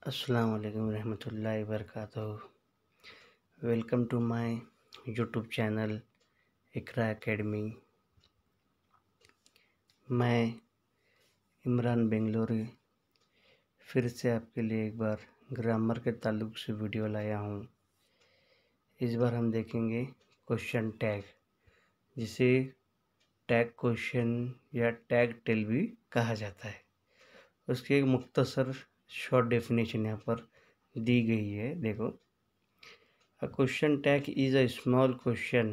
अस्सलाम वालेकुम रहमतुल्लाहि वबरकातुहू। Welcome to my YouTube channel Iqra academy. मैं इमरान बेंगलोरी फिर से आपके लिए एक बार ग्रामर के ताल्लुक से वीडियो लाया हूँ। इस बार हम देखेंगे क्वेश्चन टैग, जिसे टैग क्वेश्चन या टैग टेल भी कहा जाता है। उसकी एक मुख्तसर शॉर्ट डेफिनेशन यहाँ पर दी गई है। देखो, a question tag is a small question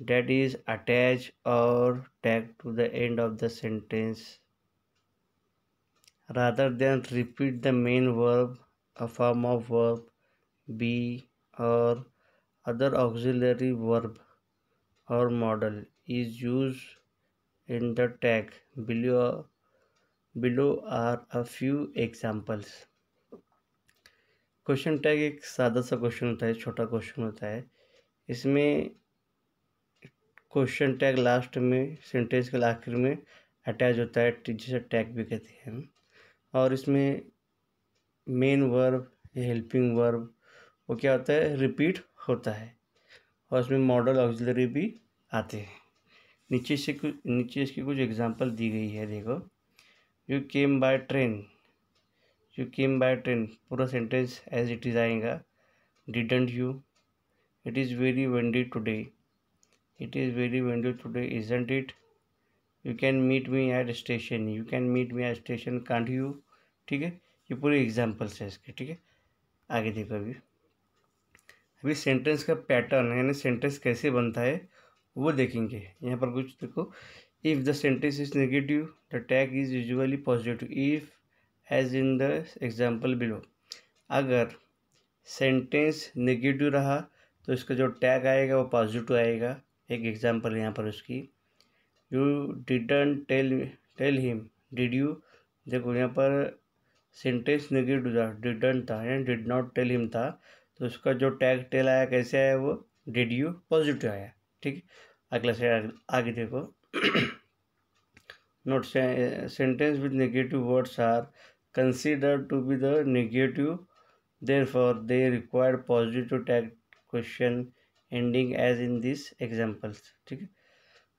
that is attached or tagged to the end of the sentence rather than repeat the main verb, a form of verb, be, or other auxiliary verb or modal is used in the tag. Below are a few examples. Question tag एक सादा सा question होता है, छोटा question होता है। इसमें question tag last में, सेंटेंस के आखिर में अटैच होता है, जिसे टैग भी कहते हैं हम। और इसमें मेन वर्ब या हेल्पिंग वर्ब वो क्या होता है, रिपीट होता है। और इसमें मॉडल ऑक्सिलरी भी आते हैं। नीचे इसकी कुछ एग्जांपल दी गई है। देखो, you came by train. You came by train पूरा सेंटेंस एज इट इज आएगा। Didn't you, it is very windy today. It is very windy today, isn't it? You can meet me at station. You can meet me at station, can't you? ठीक है, ये पूरे examples है इसके। ठीक है, आगे देखो। अभी सेंटेंस का पैटर्न यानी सेंटेंस कैसे बनता है वो देखेंगे। यहाँ पर कुछ देखो, if the sentence is negative the tag is usually positive, if as in the example below. अगर सेंटेंस नेगेटिव रहा तो इसका जो टैग आएगा वो पॉजिटिव आएगा। एक एग्जांपल यहाँ पर उसकी, you didn't tell him, did you. देखो यहाँ पर सेंटेंस नेगेटिव था, डिडंट था या डिड नॉट टेल हिम था, तो उसका जो टैग टेल आया कैसे आया, वो डिड यू पॉजिटिव आया। ठीक है, अगला से आगे देखो। Note, sentence with negative words are considered to be the negative, therefore they require positive tag question ending as in this examples. ठीक है,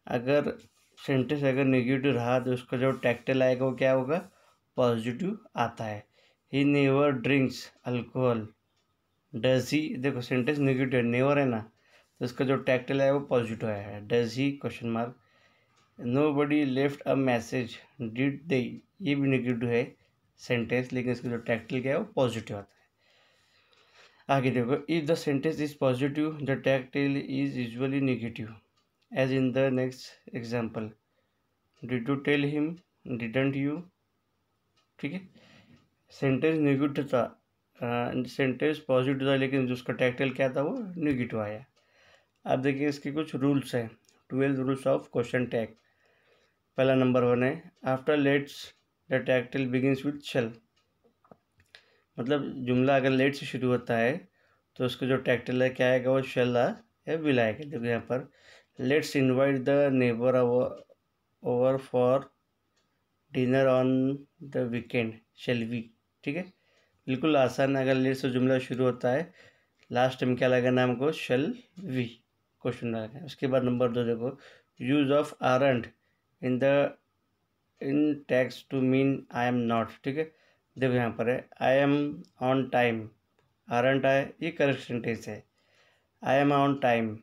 अगर सेंटेंस अगर नेगेटिव रहा तो उसका जो टैक्टल आएगा वो क्या होगा, पॉजिटिव आता है। He never drinks alcohol, does he. देखो सेंटेंस नेगेटिव है, नेवर है ना, तो उसका जो टैक्टल है वो पॉजिटिव आया है। Does he question mark. Nobody left a message, did they, ये भी नेगेटिव है सेंटेंस, लेकिन इसका जो टैक्टल क्या है वो पॉजिटिव आता है। आगे देखो, if the sentence is positive the tag tail is usually negative, as in the next example, did you tell him, didn't you. ठीक है, सेंटेंस नेगेटिव था, सेंटेंस पॉजिटिव था, लेकिन जिसका टैग टेल क्या था वो नेगेटिव आया। अब देखिए इसके कुछ रूल्स हैं, 12 रूल्स ऑफ क्वेश्चन टैग। पहला नंबर 1 है, after let's the tag tail begins with shall. मतलब जुमला अगर लेट से शुरू होता है तो उसका जो टैक्टल है क्या आएगा, वो शेल या विल आएगा। देखो यहाँ पर, let's invite the neighbour over for dinner on the weekend, shall we. ठीक है, बिल्कुल आसान है। अगर लेट से जुमला शुरू होता है, लास्ट में क्या लगाना हमको, शेल वी क्वेश्चन लगाना। उसके बाद नंबर 2 देखो, use of aren't in tags to mean I am not. ठीक है, देखो यहाँ पर है, I am on time, aren't I, ये करेक्ट सेंटेंस है। I am on time,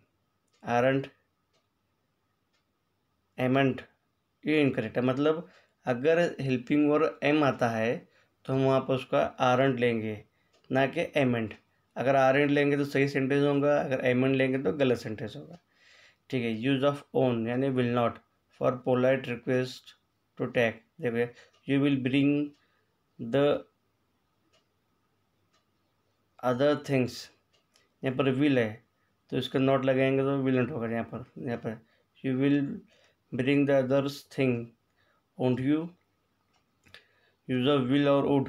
aren't, amn't, ये इनकरेक्ट है। मतलब अगर हेल्पिंग वर्ब एम आता है तो हम वहाँ पर उसका आरंट लेंगे, ना कि एमेंट। अगर आरंट लेंगे तो सही सेंटेंस होगा, अगर एमेंट लेंगे तो गलत सेंटेंस होगा। ठीक है, यूज ऑफ ओन यानी will not for polite request to tag. देखिए, you will bring the other things, यहाँ पर विल है तो इसका नॉट लगाएंगे तो विल नॉट होगा। यहाँ पर you will bring the others thing, won't you. Use of will और would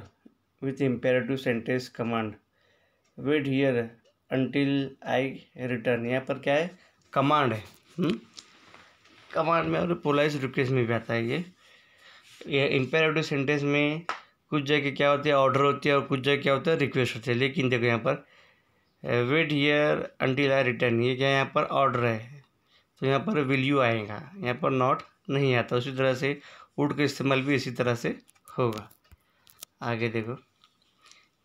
with imperative sentence command, wait here until I return. यहाँ पर क्या है, कमांड है। कमांड में और पोलाइट रिक्वेस्ट में भी आता है ये इम्पेरेटिव सेंटेंस में कुछ जगह क्या होती है ऑर्डर होती है और कुछ जगह क्या होता है रिक्वेस्ट होती है। लेकिन देखो यहाँ पर wait here until I return, ये क्या है यहाँ पर ऑर्डर है, तो यहाँ पर विल यू आएगा, यहाँ पर नॉट नहीं आता। उसी तरह से वुड का इस्तेमाल भी इसी तरह से होगा। आगे देखो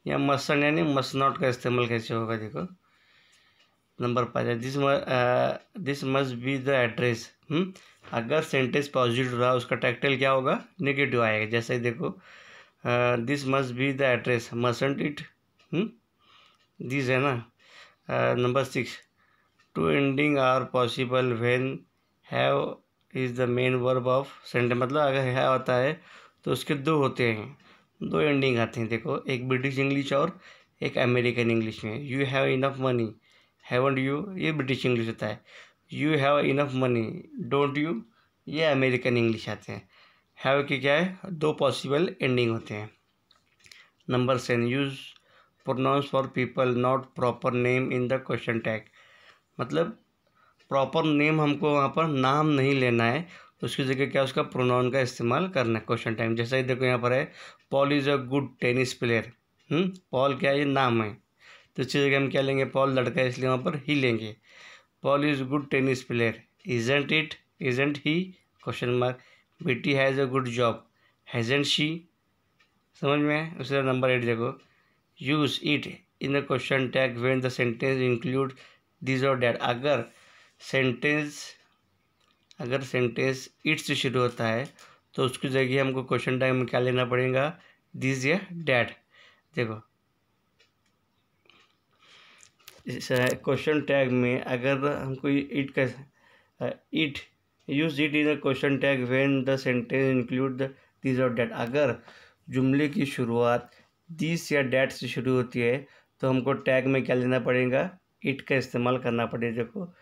यहाँ मस्ट यानी मस्ट नॉट का इस्तेमाल कैसे होगा, देखो number 5 this must be the address. अगर सेंटेंस पॉजिटिव रहा उसका टैक्टल क्या होगा, नेगेटिव आएगा। जैसे देखो this must be the address, mustn't it, this है ना। Number 6 two endings are possible when have is the main verb of sentence, मतलब अगर है होता है तो उसके दो होते हैं, दो एंडिंग आते हैं। देखो एक ब्रिटिश इंग्लिश और एक अमेरिकन इंग्लिश में। You have enough money, haven't you, ये ब्रिटिश इंग्लिश होता है। You have enough money, don't you, ये अमेरिकन इंग्लिश आते हैं। हैव के क्या है, दो पॉसिबल एंडिंग होते हैं। Number 7 use pronouns for people not proper name in the question tag, मतलब प्रॉपर नेम हमको वहाँ पर नाम नहीं लेना है, उसकी जगह क्या उसका प्रोनाउन का इस्तेमाल करना है क्वेश्चन टाइम। जैसा ही देखो यहाँ पर है Paul is a good tennis player. Paul क्या है, ये नाम है, तो इसकी जगह हम क्या लेंगे, पॉल लड़का है इसलिए वहाँ पर ही लेंगे। Paul is good tennis player, isn't it, isn't he, question mark. Betty has a good job, hasn't she, समझ में है। उसी तरह नंबर 8 देखो use it in the question tag when the sentence include this और डैट। अगर sentence it से शुरू होता है तो उसकी जगह हमको क्वेश्चन टैग में क्या लेना पड़ेगा, दिस या डैट। देखो इस क्वेश्चन टैग में अगर हमको इट का it use it in a question tag when the sentence include the this और डैट। अगर जुमले की शुरुआत दिस या डैट से शुरू होती है तो हमको टैग में क्या लेना पड़ेगा, इट का इस्तेमाल करना पड़ेगा। देखो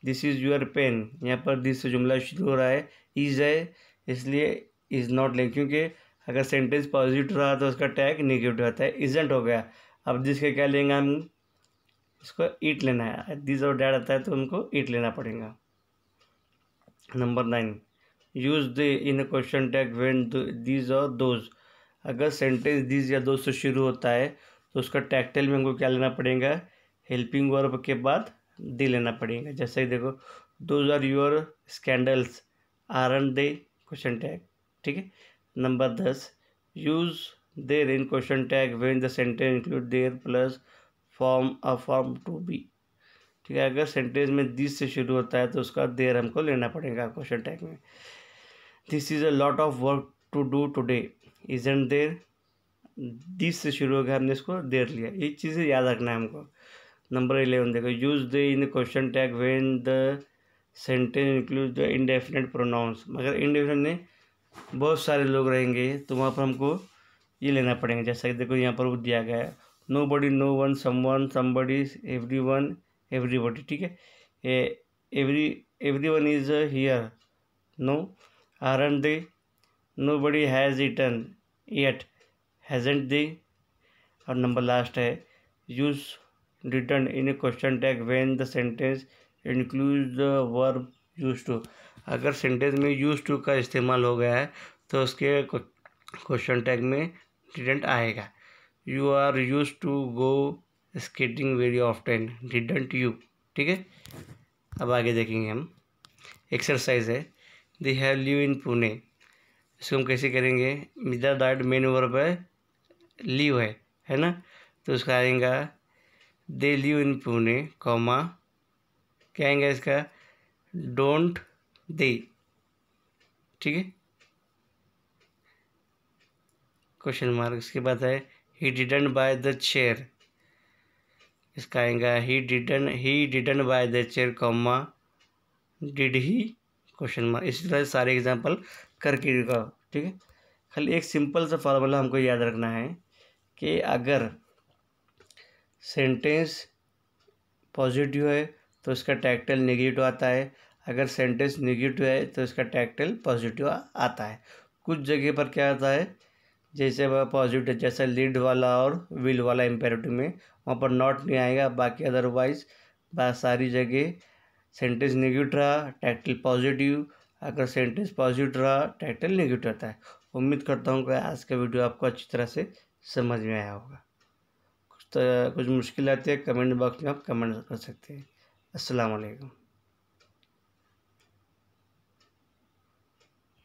दिस इज़ योर पेन, यहाँ पर दिस से जुमला शुरू हो रहा है, इज़ है इसलिए इज़ नॉट लें, क्योंकि अगर सेंटेंस पॉजिटिव रहा तो उसका टैग नेगेटिव आता है, इजेंट हो गया। अब जिसके क्या लेंगे हम, इसको ईट लेना है, दिस और डैट आता है तो उनको ईट लेना पड़ेगा। Number 9 use the in question tag when this और दोज। अगर सेंटेंस दिस या दोज से शुरू होता है तो उसका टैक्टल में हमको क्या लेना पड़ेगा, हेल्पिंग वर्ब के बाद दे लेना पड़ेगा। जैसे ही देखो those are your scandals, aren't they, question tag, ठीक है। Number 10 use there in question tag when the sentence include there plus form a form to be, ठीक है। अगर सेंटेंस में दिस से शुरू होता है तो उसका देर हमको लेना पड़ेगा क्वेश्चन टैग में। This is a lot of work to do today, isn't there, this से शुरू हो गया हमने इसको देर लिया, ये चीज़ें याद रखना है हमको। नंबर 11 देखो use the in question tag when the sentence include the indefinite pronouns. मगर इंडेफिनेट में बहुत सारे लोग रहेंगे तो वहाँ पर हमको ये लेना पड़ेगा। जैसा कि देखो यहाँ पर वो दिया गया है nobody, no one, someone, somebody, everyone, everybody, ठीक है। Everyone is here, no, aren't they, nobody has eaten yet, hasn't they. और नंबर लास्ट है use return in a question tag when the sentence include the verb use to. अगर sentence में use to का इस्तेमाल हो गया है तो उसके क्वेश्चन टैग में डिडंट आएगा। You are use to go skating very often, didn't you, ठीक है। अब आगे देखेंगे हम, एक्सरसाइज है they have live in Pune, इसको हम कैसे करेंगे, मिदर डाइट मेन वर्ब है, लिव है ना, तो उसका आएगा they live in Pune comma क्या आएगा इसका, डोंट दे, ठीक है, क्वेश्चन मार्क। इसके बाद है he didn't by the chair, इसका आएगा he didn't by the chair comma did he, question mark. इसी तरह सारे एग्जांपल करके दिखाओ, ठीक है। खाली एक सिंपल सा फार्मूला हमको याद रखना है कि अगर सेंटेंस पॉजिटिव है तो इसका टैक्टल नेगेटिव आता है, अगर सेंटेंस नेगेटिव है तो इसका टैक्टल पॉजिटिव आता है। कुछ जगह पर क्या आता है, जैसे वह पॉजिटिव जैसा लीड वाला और विल वाला इम्पेरेटिव में वहाँ पर नॉट नहीं आएगा, बाकी अदरवाइज सारी जगह सेंटेंस नेगेटिव रहा टैक्टल पॉजिटिव, अगर सेंटेंस पॉजिटिव रहा टैक्टल नेगेटिव आता है। उम्मीद करता हूँ कि आज का वीडियो आपको अच्छी तरह से समझ में आया होगा। कुछ मुश्किल आती है कमेंट बॉक्स में आप कमेंट कर सकते हैं। अस्सलाम वालेकुम।